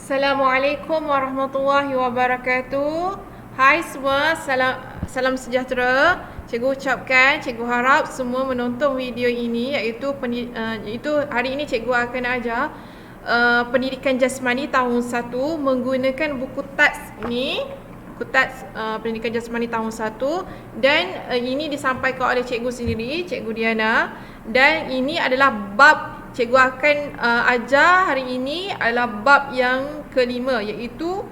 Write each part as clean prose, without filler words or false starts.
Assalamualaikum warahmatullahi wabarakatuh. Hai semua, salam sejahtera. Cikgu ucapkan, cikgu harap semua menonton video ini iaitu hari ini cikgu akan ajar pendidikan jasmani tahun 1 menggunakan buku TATS ni. Buku TATS pendidikan jasmani tahun 1 dan ini disampaikan oleh cikgu sendiri, Cikgu Diana, dan ini adalah bab cikgu akan ajar hari ini adalah bab yang kelima iaitu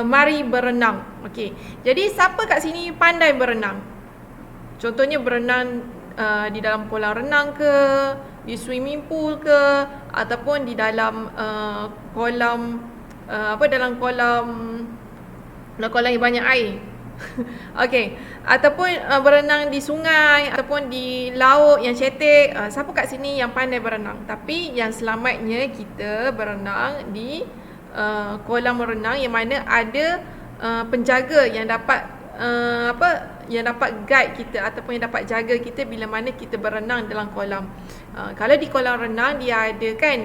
mari berenang. Okey. Jadi siapa kat sini pandai berenang? Contohnya berenang di dalam kolam renang ke, di swimming pool ke, ataupun di dalam dalam kolam yang banyak air. Okey, ataupun berenang di sungai ataupun di laut yang cetek. Siapa kat sini yang pandai berenang? Tapi yang selamatnya kita berenang di kolam renang yang mana ada penjaga yang dapat yang dapat guide kita ataupun yang dapat jaga kita bila mana kita berenang dalam kolam. Kalau di kolam renang dia ada kan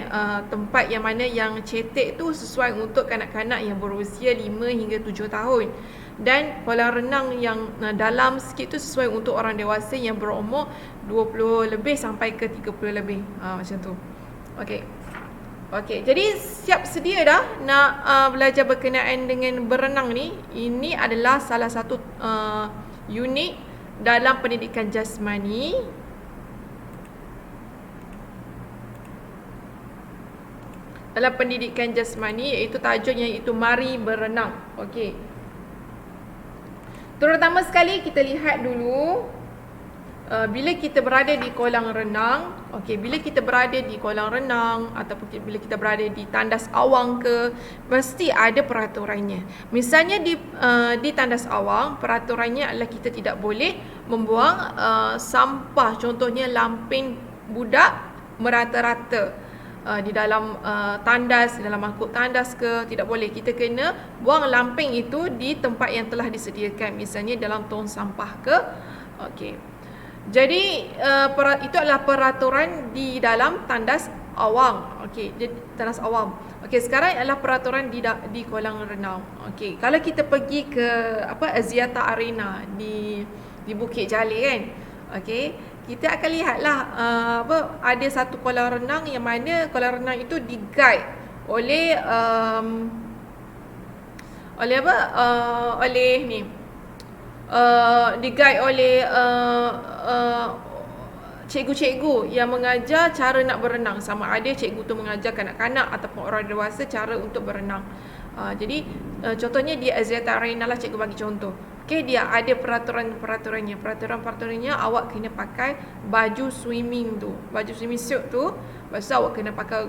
tempat yang mana yang cetek tu sesuai untuk kanak-kanak yang berusia 5 hingga 7 tahun. Dan kolam renang yang dalam sikit tu sesuai untuk orang dewasa yang berumur 20 lebih sampai ke 30 lebih. Macam tu. Okey, jadi siap sedia dah nak belajar berkenaan dengan berenang ni. Ini adalah salah satu unit dalam pendidikan jasmani. Dalam pendidikan jasmani iaitu tajuknya iaitu mari berenang. Okey. Terutama sekali kita lihat dulu bila kita berada di kolam renang, bila kita berada di kolam renang ataupun bila kita berada di tandas awang ke, mesti ada peraturannya. Misalnya di tandas awang, peraturannya adalah kita tidak boleh membuang sampah, contohnya lampin budak merata-rata di dalam tandas, di dalam mangkuk tandas ke, tidak boleh. Kita kena buang lamping itu di tempat yang telah disediakan, misalnya dalam tong sampah ke. Okey. Jadi itu adalah peraturan di dalam tandas awam. Okey, tandas awam. Okey, sekarang adalah peraturan di kolam renang. Okey, kalau kita pergi ke Axiata Arena di Bukit Jalil kan. Okey, kita akan lihatlah ada satu kolam renang yang mana kolam renang itu di-guide oleh di-guide oleh cikgu-cikgu yang mengajar cara nak berenang. Sama ada cikgu tu mengajar kanak-kanak ataupun orang dewasa cara untuk berenang. Jadi contohnya di Axiata Arena lah cikgu bagi contoh. Okey, dia ada peraturannya. Peraturan-peraturannya awak kena pakai baju swimming tu. Baju swimming suit tu. Lepas tu awak kena pakai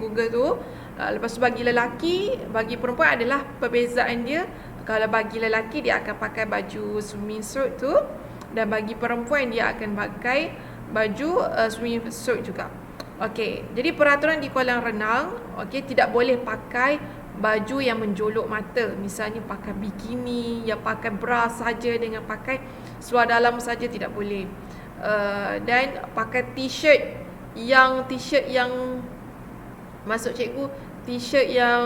Google tu. Lepas tu bagi lelaki, bagi perempuan adalah perbezaan dia. Kalau bagi lelaki dia akan pakai baju swimming suit tu, dan bagi perempuan dia akan pakai baju swimming suit juga. Okey, jadi peraturan di kolam renang, okey, tidak boleh pakai baju yang menjolok mata. Misalnya pakai bikini, yang pakai bra saja dengan pakai seluar dalam saja tidak boleh. Dan pakai t-shirt yang masuk cikgu, t-shirt yang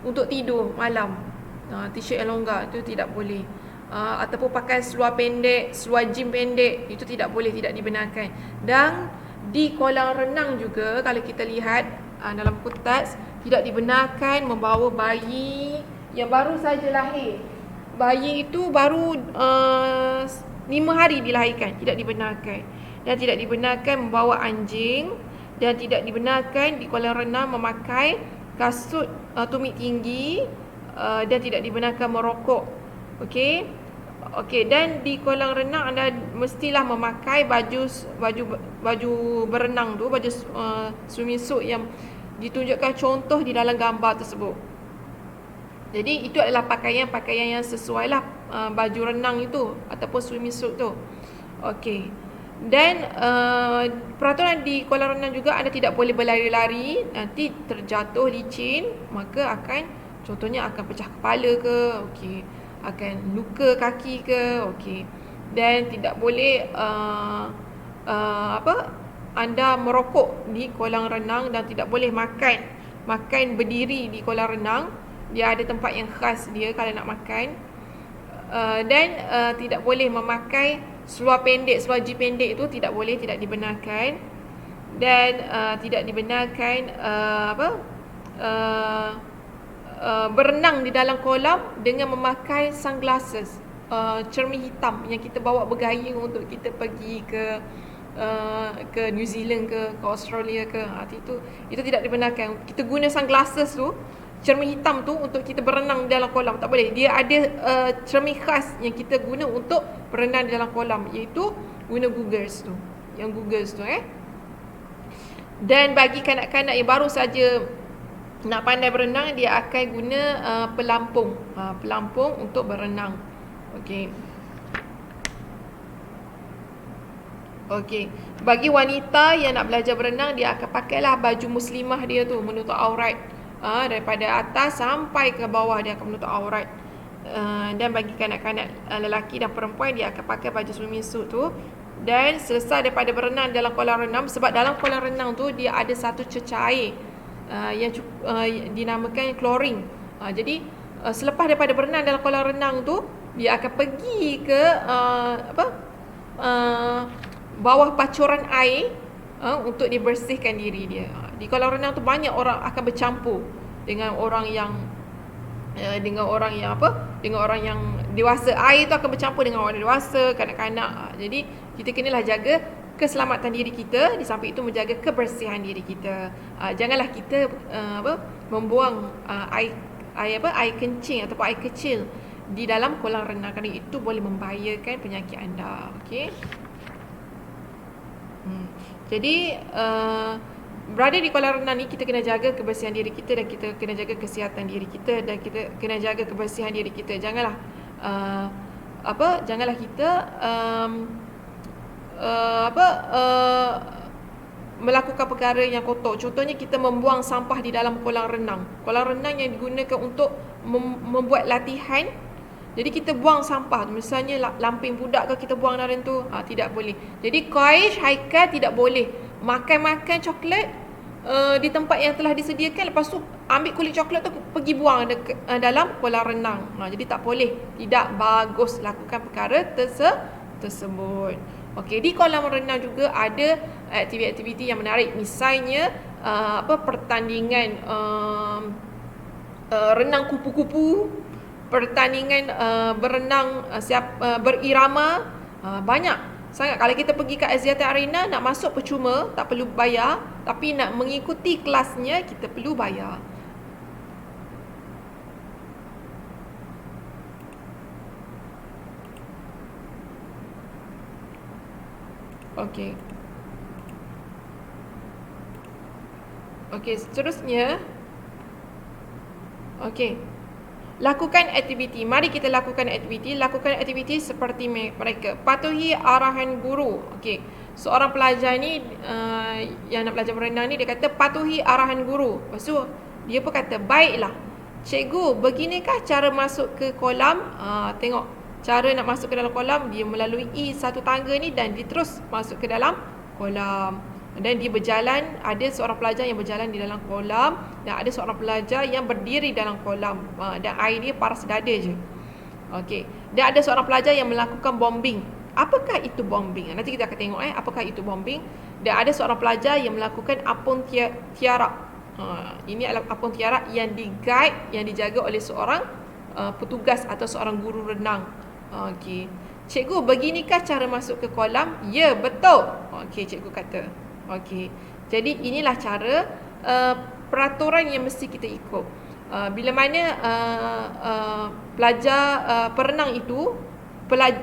untuk tidur malam. T-shirt yang longgar itu tidak boleh. Ataupun pakai seluar pendek, seluar jin pendek, itu tidak boleh, tidak dibenarkan. Dan di kolam renang juga kalau kita lihat dalam buku TATS, tidak dibenarkan membawa bayi yang baru saja lahir. Bayi itu baru 5 hari dilahirkan, tidak dibenarkan. Dan tidak dibenarkan membawa anjing, dan tidak dibenarkan di kolam renang memakai kasut tumit tinggi, dan tidak dibenarkan merokok. Okey, dan di kolam renang anda mestilah memakai baju berenang tu, baju swimming suit yang ditunjukkan contoh di dalam gambar tersebut. Jadi itu adalah pakaian yang sesuai lah baju renang itu ataupun swimming suit tu. Okey. Dan peraturan di kolam renang juga anda tidak boleh berlari-lari, nanti terjatuh licin, maka contohnya akan pecah kepala ke, okey, akan luka kaki ke, okey. Dan tidak boleh anda merokok di kolam renang dan tidak boleh makan makan berdiri di kolam renang. Dia ada tempat yang khas dia kalau nak makan. Dan tidak boleh memakai seluar pendek, seluar jeans pendek itu tidak boleh, tidak dibenarkan. Dan tidak dibenarkan berenang di dalam kolam dengan memakai sunglasses, cermin hitam yang kita bawa bergaya untuk kita pergi ke New Zealand ke Australia ke, itu tidak dibenarkan. Kita guna sunglasses tu, cermin hitam tu untuk kita berenang di dalam kolam, tak boleh. Dia ada cermin khas yang kita guna untuk berenang di dalam kolam, iaitu guna goggles tu, yang goggles tu Dan bagi kanak-kanak yang baru saja nak pandai berenang, dia akan guna pelampung, pelampung untuk berenang. Okey. Bagi wanita yang nak belajar berenang, dia akan pakailah baju muslimah dia tu, menutup aurat. Daripada atas sampai ke bawah dia akan menutup aurat. Dan bagi kanak-kanak lelaki dan perempuan, dia akan pakai baju swimming suit tu. Dan selesai daripada berenang dalam kolam renang, sebab dalam kolam renang tu dia ada satu cecair air yang dinamakan klorin. Jadi selepas daripada berenang dalam kolam renang tu, dia akan pergi ke bawah pacuran air untuk dibersihkan diri dia. Di kolam renang tu banyak orang akan bercampur dengan orang yang dengan orang yang dewasa. Air tu akan bercampur dengan orang dewasa, kanak-kanak. Jadi kita kenalah jaga keselamatan diri kita, di samping itu menjaga kebersihan diri kita. Janganlah kita membuang air kencing ataupun air kecil di dalam kolam renang, kerana itu boleh membahayakan penyakit anda. Okey. Jadi berada di kolam renang ni, kita kena jaga kebersihan diri kita, dan kita kena jaga kesihatan diri kita, dan kita kena jaga kebersihan diri kita. Janganlah janganlah kita melakukan perkara yang kotor. Contohnya kita membuang sampah di dalam kolam renang. Kolam renang yang digunakan untuk membuat latihan. Jadi kita buang sampah, misalnya lampin budak ke kita buang dalam tu, tidak boleh. Jadi Qaish, Haikal tidak boleh makan coklat di tempat yang telah disediakan, lepas tu ambil kulit coklat tu pergi buang dalam kolam renang. Jadi tak boleh, tidak bagus lakukan perkara tersebut. Okey, di kolam renang juga ada aktiviti-aktiviti yang menarik. Misalnya pertandingan renang kupu-kupu, pertandingan berenang berirama, banyak sangat. Kalau kita pergi ke Axiata Arena, nak masuk percuma, tak perlu bayar. Tapi nak mengikuti kelasnya, kita perlu bayar. Okey. Okey, seterusnya. Okey. Lakukan aktiviti. Mari kita lakukan aktiviti. Lakukan aktiviti seperti mereka. Patuhi arahan guru. Okey. Seorang pelajar ni yang nak belajar berenang ni, dia kata patuhi arahan guru. Lepas tu dia pun kata, baiklah cikgu, beginikah cara masuk ke kolam? Tengok cara nak masuk ke dalam kolam, dia melalui satu tangga ni dan dia terus masuk ke dalam kolam. Dan dia berjalan, ada seorang pelajar yang berjalan di dalam kolam, dan ada seorang pelajar yang berdiri dalam kolam, dan air dia paras dada je. Okey. Dan ada seorang pelajar yang melakukan bombing. Apakah itu bombing? Nanti kita akan tengok apakah itu bombing. Dan ada seorang pelajar yang melakukan apung tiarap. Ini adalah apung tiarap yang di-guide, yang dijaga oleh seorang petugas atau seorang guru renang. Okey. Cikgu, beginikah cara masuk ke kolam? Ya, betul. Okey, cikgu kata. Okey. Jadi inilah cara peraturan yang mesti kita ikut. Bila mana pelajar perenang itu,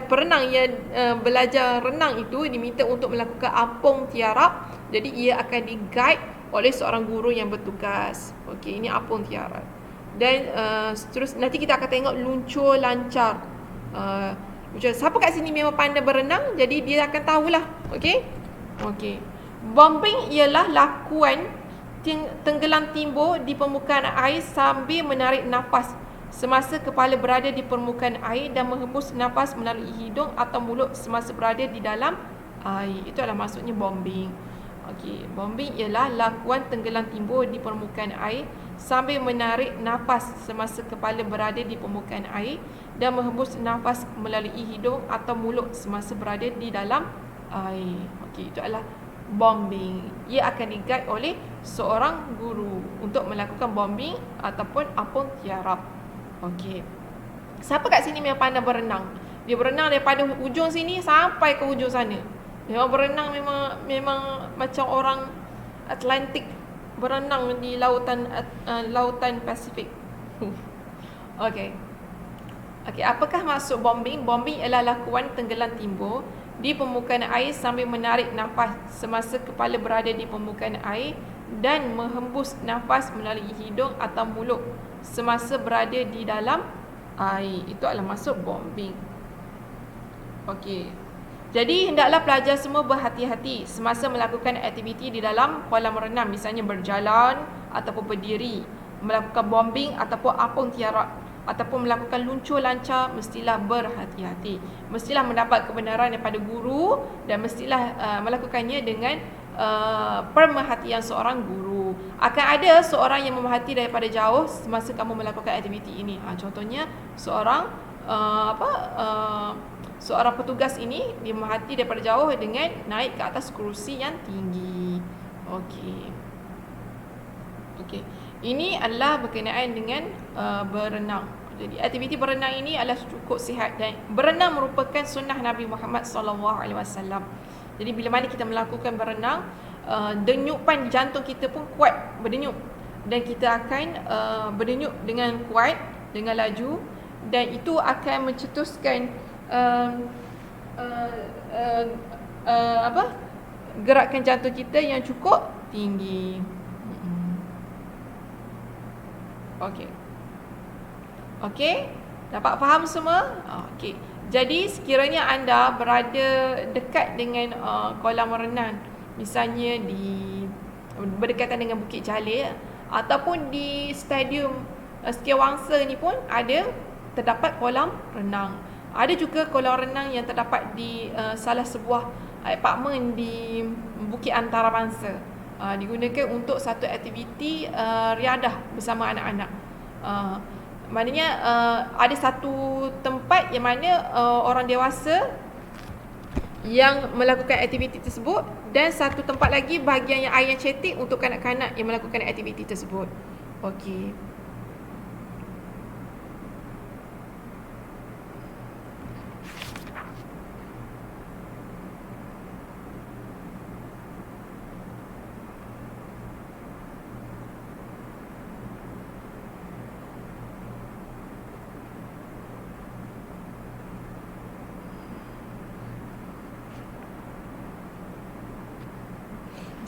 perenang yang belajar renang itu diminta untuk melakukan apung tiarap. Jadi ia akan di-guide oleh seorang guru yang bertugas. Okey, ini apung tiarap. Dan terus nanti kita akan tengok luncur lancar. Siapa kat sini memang pandai berenang, jadi dia akan tahulah. Okey. Okey. Bombing ialah lakuan tenggelam timbul di permukaan air sambil menarik nafas semasa kepala berada di permukaan air dan menghembus nafas melalui hidung atau mulut semasa berada di dalam air. Itu adalah maksudnya bombing. Okey, bombing ialah lakuan tenggelam timbul di permukaan air sambil menarik nafas semasa kepala berada di permukaan air dan menghembus nafas melalui hidung atau mulut semasa berada di dalam air. Okey, itu adalah bombing. Ia akan diguide oleh seorang guru untuk melakukan bombing ataupun apung tiarap. Okey. Siapa kat sini yang pandai berenang? Dia berenang daripada ujung sini sampai ke ujung sana. Memang berenang memang macam orang Atlantik berenang di lautan Pasifik. Okey. Okey, apakah maksud bombing? Bombing ialah lakuan tenggelam timbul di permukaan air sambil menarik nafas semasa kepala berada di permukaan air dan menghembus nafas melalui hidung atau mulut semasa berada di dalam air. Itu adalah maksud bombing. Okey. Jadi hendaklah pelajar semua berhati-hati semasa melakukan aktiviti di dalam kolam renang, misalnya berjalan ataupun berdiri, melakukan bombing ataupun apung tiarap ataupun melakukan luncur lancar, mestilah berhati-hati. Mestilah mendapat kebenaran daripada guru dan mestilah melakukannya dengan pemerhatian seorang guru. Akan ada seorang yang memerhati daripada jauh semasa kamu melakukan aktiviti ini. Contohnya seorang seorang petugas ini dia memerhati daripada jauh dengan naik ke atas kerusi yang tinggi. Okey. Okey. Ini adalah berkenaan dengan berenang. Jadi aktiviti berenang ini adalah cukup sihat dan berenang merupakan sunnah Nabi Muhammad SAW. Jadi bila mana kita melakukan berenang, denyupan jantung kita pun kuat berdenyut dan kita akan berdenyut dengan kuat, dengan laju, dan itu akan mencetuskan gerakan jantung kita yang cukup tinggi. Okey. Okey, dapat faham semua? Okey. Jadi sekiranya anda berada dekat dengan kolam renang, misalnya berdekatan dengan Bukit Jalil ataupun di stadium Sekiawangsa ni pun terdapat kolam renang. Ada juga kolam renang yang terdapat di salah sebuah apartmen di Bukit Antarabangsa. Digunakan untuk satu aktiviti riadah bersama anak-anak. Maknanya ada satu tempat yang mana orang dewasa yang melakukan aktiviti tersebut dan satu tempat lagi bahagian yang air yang cetek untuk kanak-kanak yang melakukan aktiviti tersebut. Okey.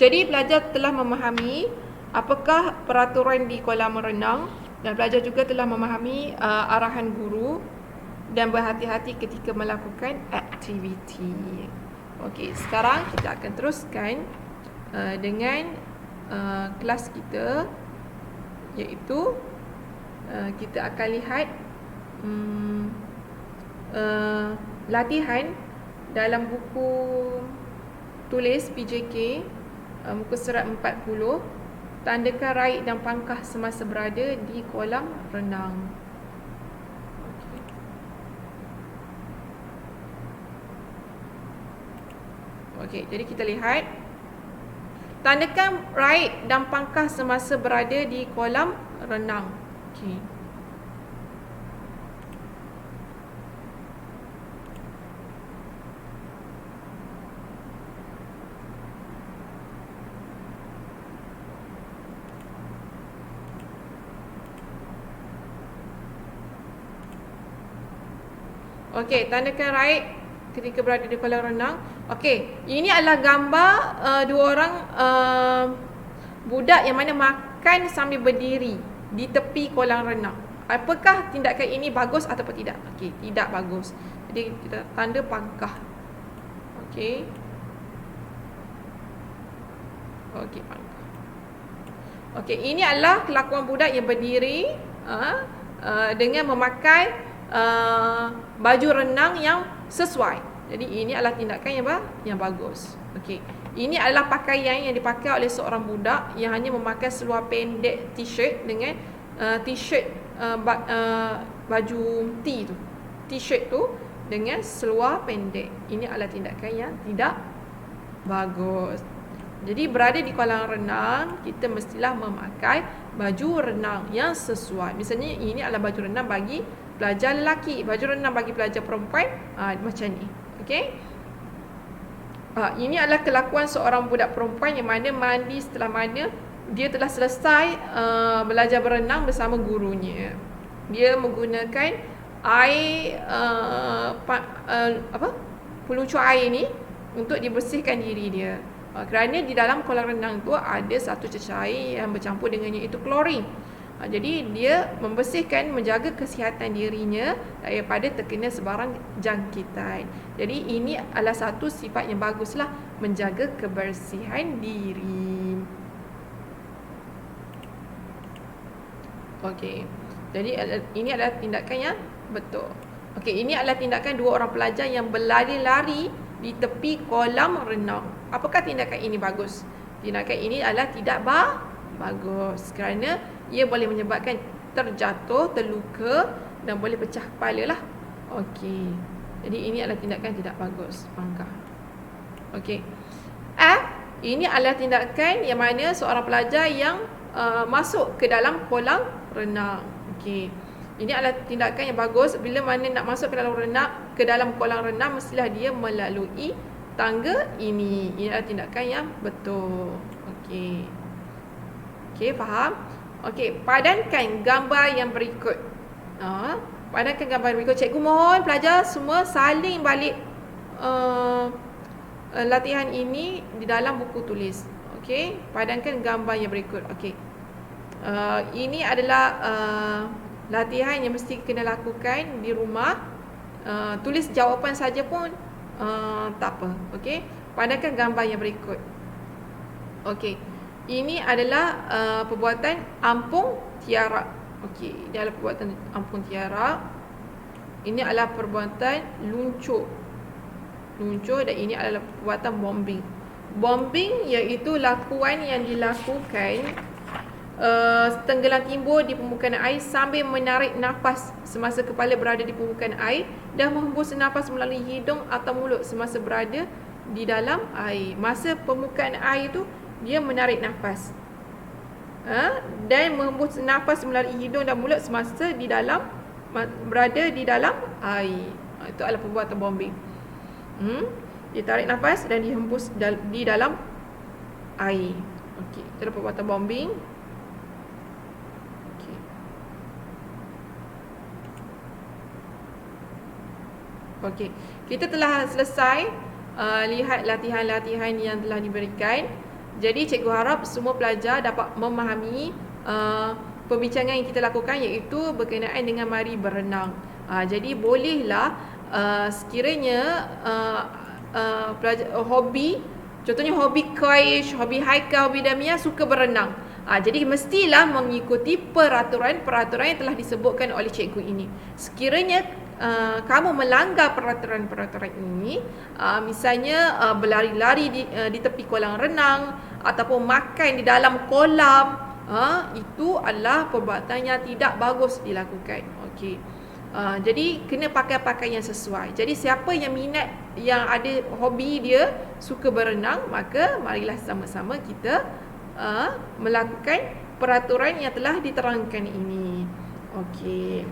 Jadi pelajar telah memahami apakah peraturan di kolam renang dan pelajar juga telah memahami arahan guru dan berhati-hati ketika melakukan aktiviti. Okey, sekarang kita akan teruskan dengan kelas kita, iaitu kita akan lihat latihan dalam buku tulis PJK muka surat 40, tandakan raih dan pangkah semasa berada di kolam renang. Okey, jadi kita lihat tandakan raih dan pangkah semasa berada di kolam renang. Okey. Okey, tandakan raih ketika berada di kolam renang. Okey, ini adalah gambar dua orang budak yang mana makan sambil berdiri di tepi kolam renang. Apakah tindakan ini bagus ataupun tidak? Okey, tidak bagus. Jadi kita tanda pangkah. Okey. Okey, pangkah. Okey, ini adalah kelakuan budak yang berdiri dengan memakai baju renang yang sesuai. Jadi ini adalah tindakan yang bagus. Okey. Ini adalah pakaian yang dipakai oleh seorang budak yang hanya memakai seluar pendek t-shirt dengan t-shirt baju T tu. T-shirt tu dengan seluar pendek. Ini adalah tindakan yang tidak bagus. Jadi berada di kolam renang, kita mestilah memakai baju renang yang sesuai. Misalnya ini adalah baju renang bagi pelajar lelaki, baju renang bagi pelajar perempuan, macam ni. Okey. Ini adalah kelakuan seorang budak perempuan yang mana mandi setelah mana dia telah selesai belajar berenang bersama gurunya. Dia menggunakan air peluncur air ni untuk dibersihkan diri dia. Kerana di dalam kolam renang tu ada satu cecair yang bercampur dengannya, iaitu klorin. Jadi dia membersihkan, menjaga kesihatan dirinya daripada terkena sebarang jangkitan. Jadi ini adalah satu sifat yang baguslah, menjaga kebersihan diri. Okey. Jadi ini adalah tindakan yang betul. Okey, ini adalah tindakan dua orang pelajar yang berlari-lari di tepi kolam renang. Apakah tindakan ini bagus? Tindakan ini adalah tidak bagus kerana ia boleh menyebabkan terjatuh, terluka dan boleh pecah kepala lah. Okey. Jadi ini adalah tindakan tidak bagus. Bangga. Okey. F, ini adalah tindakan yang mana seorang pelajar yang masuk ke dalam kolam renang. Okey. Ini adalah tindakan yang bagus. Bila mana nak masuk ke dalam kolam renang, mestilah dia melalui tangga ini. Ini adalah tindakan yang betul. Okey. Okey, faham? Okey, padankan gambar yang berikut. Padankan gambar yang berikut. Cikgu mohon pelajar semua salin balik latihan ini di dalam buku tulis. Okey, padankan gambar yang berikut. Okey. Ini adalah latihan yang mesti kena lakukan di rumah. Tulis jawapan saja pun tak apa. Okey, padankan gambar yang berikut. Okey. Ini adalah perbuatan ampung tiara. Okey, ini adalah perbuatan ampung tiara. Ini adalah perbuatan luncur. Dan ini adalah perbuatan bombing. Bombing iaitu lakuan yang dilakukan tenggelam timbul di permukaan air sambil menarik nafas semasa kepala berada di permukaan air dan menghembus nafas melalui hidung atau mulut semasa berada di dalam air. Masa permukaan air tu dia menarik nafas dan menghembus nafas melalui hidung dan mulut semasa berada di dalam air. Itu adalah perbuatan bombing. Dia tarik nafas dan dihembus di dalam air. Okey, itu adalah perbuatan bombing. Okey. Okey, kita telah selesai lihat latihan-latihan yang telah diberikan. Jadi cikgu harap semua pelajar dapat memahami perbincangan yang kita lakukan, iaitu berkenaan dengan mari berenang. Jadi bolehlah sekiranya pelajar hobi, contohnya hobi Qaish, hobi Haikal, hobi Damia suka berenang. Jadi mestilah mengikuti peraturan-peraturan yang telah disebutkan oleh cikgu ini. Sekiranya kamu melanggar peraturan-peraturan ini, misalnya berlari-lari di tepi kolam renang ataupun makan di dalam kolam, itu adalah perbuatan yang tidak bagus dilakukan. Okey. Jadi kena pakai pakaian yang sesuai. Jadi siapa yang minat, yang ada hobi dia suka berenang, maka marilah sama-sama kita melakukan peraturan yang telah diterangkan ini. Okey.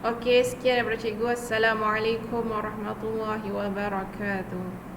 Okey, sekian daripada cikgu. Assalamualaikum warahmatullahi wabarakatuh.